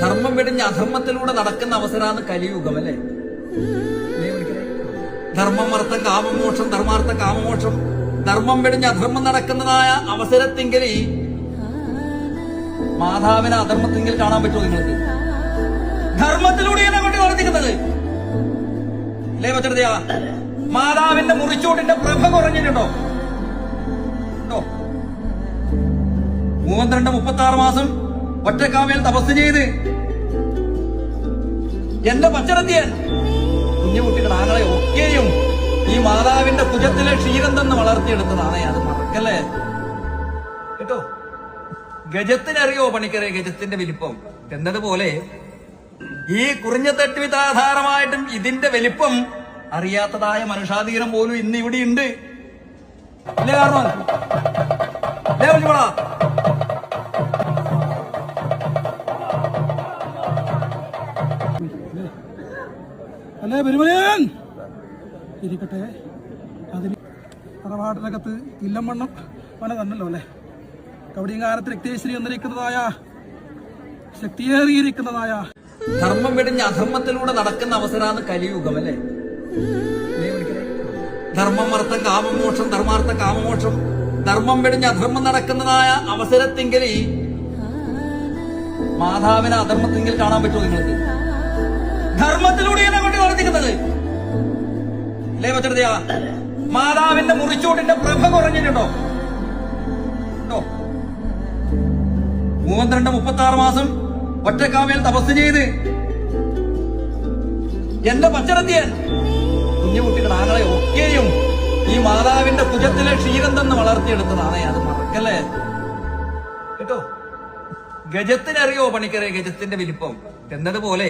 ധർമ്മം വെടിഞ്ഞ് അധർമ്മത്തിലൂടെ നടക്കുന്ന അവസരമാണ് കലിയുഗം, അല്ലേ? ധർമ്മം അർത്ഥം കാമമോക്ഷം, ധർമാർത്ഥ കാമമോക്ഷം. ധർമ്മം വെടിഞ്ഞ് അധർമ്മം നടക്കുന്നതായ അവസരത്തെങ്കിൽ മാതാവിനെ അധർമ്മത്തെങ്കിൽ കാണാൻ പറ്റുമോ നിങ്ങൾക്ക്? ധർമ്മത്തിലൂടെയാണ് കൊണ്ട് പ്രവർത്തിക്കുന്നത്, അല്ലേ പച്ചടിയ? മാതാവിന്റെ മുറിച്ചൂടിന്റെ പ്രഭ കുറഞ്ഞിട്ടുണ്ടോ? 32-36 മാസം ഒറ്റക്കാമയിൽ തപസ് ചെയ്ത് എന്റെ പച്ചടത്തിയൻ കുഞ്ഞു കുട്ടികൾ ആങ്ങളെ ഒക്കെയും ഈ മാതാവിന്റെ ഭുജത്തിലെ ക്ഷീരം തന്നെ വളർത്തിയെടുത്തതാണ്. അത് മറക്കല്ലേ കേട്ടോ. ഗജത്തിനറിയോ പണിക്കരെ ഗജത്തിന്റെ വലിപ്പം എന്നതുപോലെ ഈ കുറിഞ്ഞ തട്ടുവിധാധാരമായിട്ടും ഇതിന്റെ വലിപ്പം അറിയാത്തതായ മനുഷ്യാധീനം പോലും ഇന്ന് ഇവിടെ ഉണ്ട്, ഇല്ലേ? കാരണം അല്ലേ പെരുമലയൻ ഇരിക്കട്ടെ. അതിന് തറവാട്ടിനകത്ത് ഇല്ലംവണ്ണം പന തന്നല്ലോ അല്ലേ? കവടിയങ്കാലത്ത് രക്തേശ്വരി എന്നിരിക്കുന്നതായ ശക്തിയേറിയിരിക്കുന്നതായ ധർമ്മം വെടിഞ്ഞ് അധർമ്മത്തിലൂടെ നടക്കുന്ന അവസരമാണ് കലിയുഗം, അല്ലേ? ധർമ്മം അർത്ഥം കാമമോക്ഷം, ധർമാർത്ഥ കാമമോക്ഷം. ധർമ്മം വെടിഞ്ഞ് അധർമ്മം നടക്കുന്നതായ അവസരത്തെങ്കിൽ മാതാവിനെ അധർമ്മത്തെങ്കിൽ കാണാൻ പറ്റുമോ നിങ്ങൾക്ക്? ധർമ്മത്തിലൂടെയാണ് കൊണ്ട് പ്രവർത്തിക്കുന്നത്, അല്ലേ പച്ചടിയ? മാതാവിന്റെ മുറിച്ചൂടിന്റെ പ്രഭ കുറഞ്ഞിട്ടുണ്ടോ? 32-36 മാസം ഒറ്റക്കാമയിൽ തപസ് ചെയ്ത് എന്റെ പച്ചടത്തിയൻ കുഞ്ഞു കുട്ടികൾ ആങ്ങളെ ഒക്കെയും ഈ മാതാവിന്റെ ഭുജത്തിലെ ക്ഷീരം തന്നെ വളർത്തിയെടുത്തതാണ്. അത് മറക്കല്ലേ കേട്ടോ. ഗജത്തിനറിയോ പണിക്കരെ ഗജത്തിന്റെ വലിപ്പം എന്നതുപോലെ